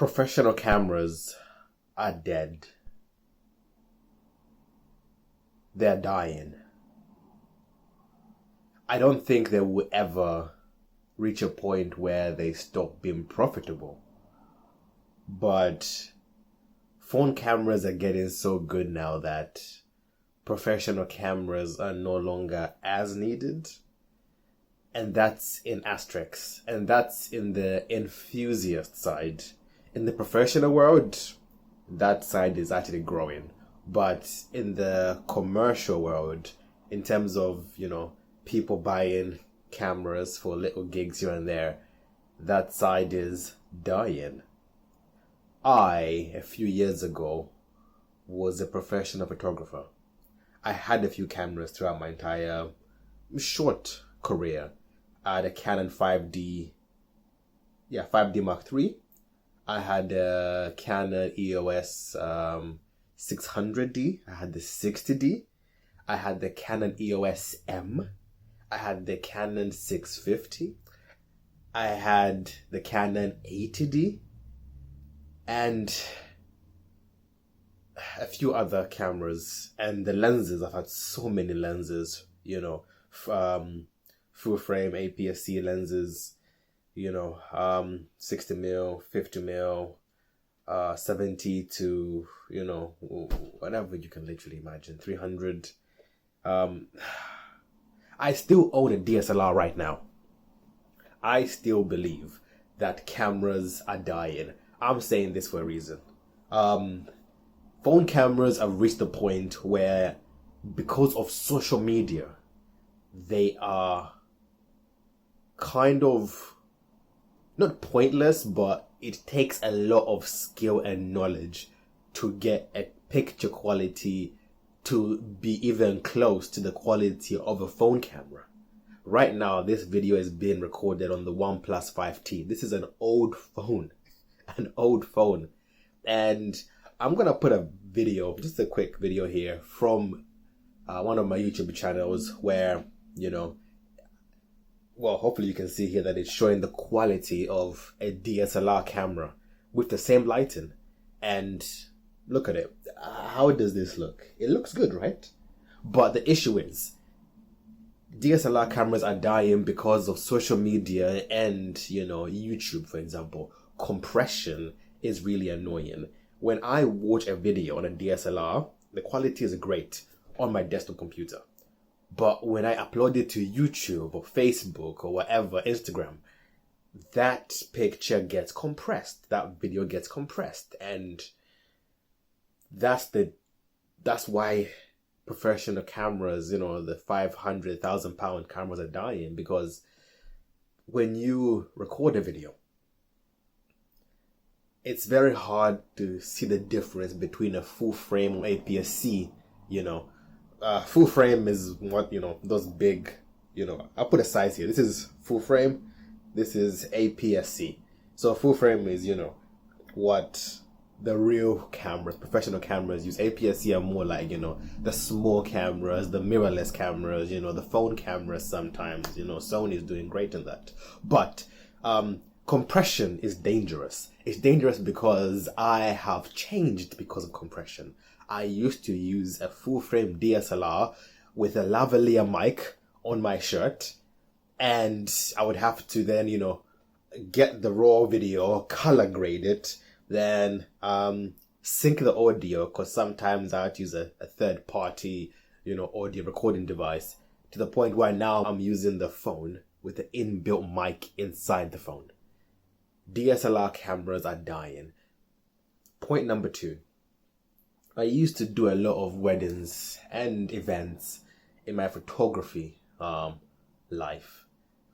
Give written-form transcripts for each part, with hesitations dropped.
Professional cameras are dead. They're dying. I don't think they will ever reach a point where they stop being profitable. But phone cameras are getting so good now that professional cameras are no longer as needed. And that's in asterisks. And that's in the enthusiast side. In the professional world, that side is actually growing. But in the commercial world, in terms of, people buying cameras for little gigs here and there, that side is dying. I, a few years ago, was a professional photographer. I had a few cameras throughout my entire short career. I had a Canon 5D Mark III. I had a Canon EOS 600D. I had the 60D. I had the Canon EOS M. I had the Canon 650. I had the Canon 80D. And a few other cameras. And the lenses, I've had so many lenses, full frame APS-C lenses, 60mm, 50mm, 70 to, whatever you can literally imagine, 300. I still own a DSLR right now. I still believe that cameras are dying. I'm saying this for a reason. Phone cameras have reached the point where, because of social media, they are kind of not pointless, but it takes a lot of skill and knowledge to get a picture quality to be even close to the quality of a phone camera. Right now, this video is being recorded on the OnePlus 5T. This is an old phone. And I'm going to put a video, just a quick video here from one of my YouTube channels where, hopefully you can see here that it's showing the quality of a DSLR camera with the same lighting. And look at it. How does this look? It looks good, right? But the issue is, DSLR cameras are dying because of social media and, YouTube, for example. Compression is really annoying. When I watch a video on a DSLR, the quality is great on my desktop computer. But when I upload it to YouTube or Facebook or whatever, Instagram, that picture gets compressed. That video gets compressed. And that's why professional cameras, the 500,000 pound cameras are dying, because when you record a video, it's very hard to see the difference between a full frame or APS-C, full frame is what, those big, I'll put a size here. This is full frame. This is APS-C. So full frame is, what the real cameras, professional cameras use. APS-C are more like, the small cameras, the mirrorless cameras, the phone cameras sometimes, Sony is doing great in that. But, compression is dangerous. It's dangerous because I have changed because of compression. I used to use a full-frame DSLR with a lavalier mic on my shirt, and I would have to then, get the raw video, color grade it, then sync the audio, because sometimes I have to use a third-party, audio recording device, to the point where now I'm using the phone with the inbuilt mic inside the phone. DSLR cameras are dying. Point number 2. I used to do a lot of weddings and events in my photography life.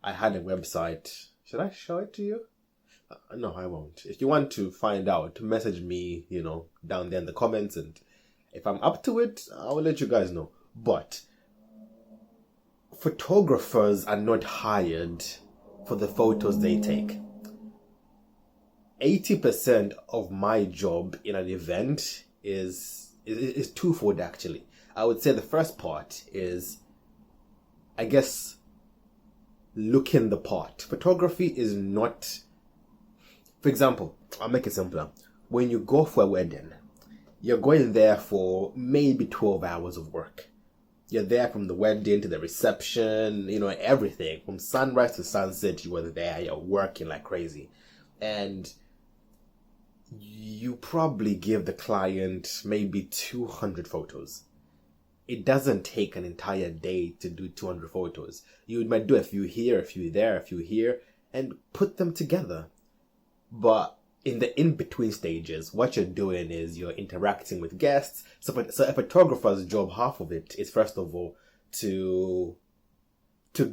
I had a website. Should I show it to you? No, I won't. If you want to find out, message me, down there in the comments, and if I'm up to it, I'll let you guys know. But photographers are not hired for the photos they take. 80% of my job in an event is twofold, actually. I would say the first part is, I guess, looking the part. Photography is not, for example, I'll make it simpler. When you go for a wedding, you're going there for maybe 12 hours of work. You're there from the wedding to the reception, everything. From sunrise to sunset, you were there. You're working like crazy. And you probably give the client maybe 200 photos. It doesn't take an entire day to do 200 photos. You might do a few here, a few there, a few here, and put them together. But in the in-between stages, what you're doing is you're interacting with guests. So a photographer's job, half of it is first of all to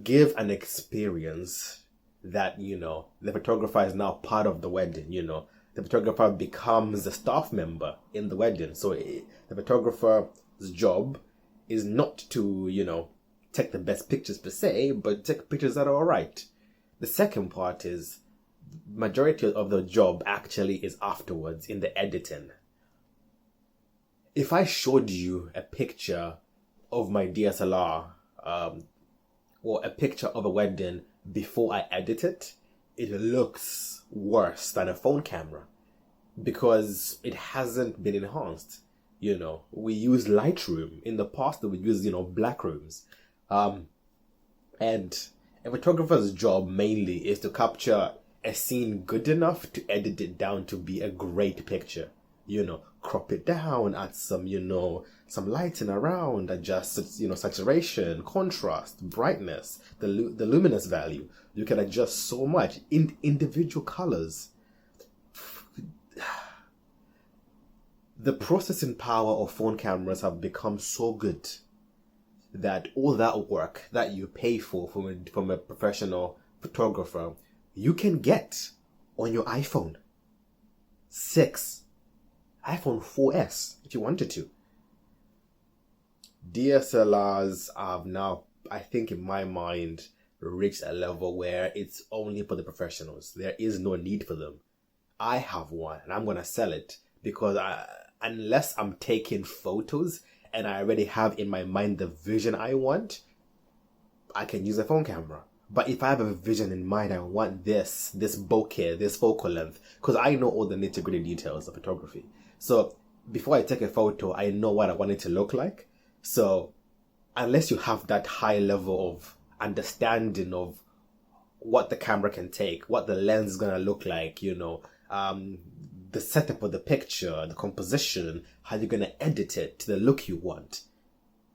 give an experience that, the photographer is now part of the wedding, The photographer becomes a staff member in the wedding. So the photographer's job is not to, take the best pictures per se, but take pictures that are all right. The second part is majority of the job actually is afterwards in the editing. If I showed you a picture of my DSLR or a picture of a wedding before I edit it, it looks worse than a phone camera because it hasn't been enhanced. We use Lightroom. In the past, we use, black rooms. And a photographer's job mainly is to capture a scene good enough to edit it down to be a great picture. Crop it down, add some, some lighting around, adjust, saturation, contrast, brightness, the luminous value. You can adjust so much in individual colors. The processing power of phone cameras have become so good that all that work that you pay for from a professional photographer, you can get on your iPhone 6, iPhone 4S, if you wanted to. DSLRs have now, I think in my mind, reached a level where it's only for the professionals. There is no need for them. I have one and I'm going to sell it because unless I'm taking photos and I already have in my mind the vision I want, I can use a phone camera. But if I have a vision in mind, I want this bokeh, this focal length, because I know all the nitty-gritty details of photography. So before I take a photo, I know what I want it to look like. So unless you have that high level of understanding of what the camera can take, what the lens is going to look like, the setup of the picture, the composition, how you're going to edit it to the look you want,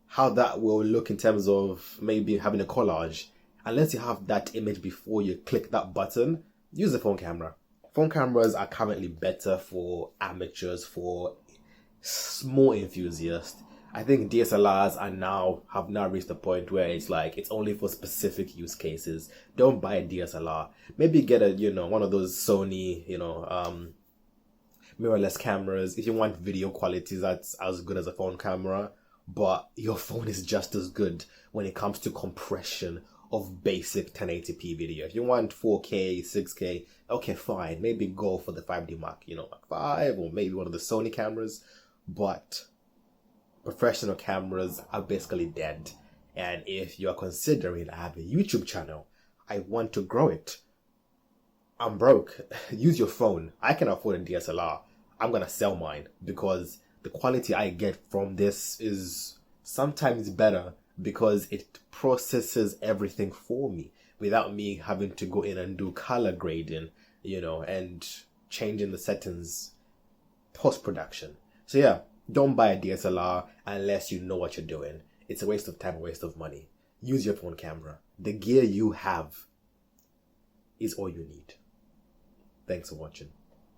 how that will look in terms of maybe having a collage. Unless you have that image before you click that button, use a phone camera. Phone cameras are currently better for amateurs, for small enthusiasts. I think DSLRs have now reached the point where it's like it's only for specific use cases. Don't buy a DSLR. Maybe get a one of those Sony mirrorless cameras. If you want video quality that's as good as a phone camera, but your phone is just as good when it comes to compression of basic 1080p video. If you want 4K, 6K, okay, fine. Maybe go for the 5D Mark, Mark 5, or maybe one of the Sony cameras. But professional cameras are basically dead. And if you're considering, I have a YouTube channel, I want to grow it, I'm broke, use your phone. I can afford a DSLR. I'm gonna sell mine because the quality I get from this is sometimes better because it processes everything for me without me having to go in and do color grading, and changing the settings post-production. So yeah, don't buy a DSLR unless you know what you're doing. It's a waste of time, a waste of money. Use your phone camera. The gear you have is all you need. Thanks for watching.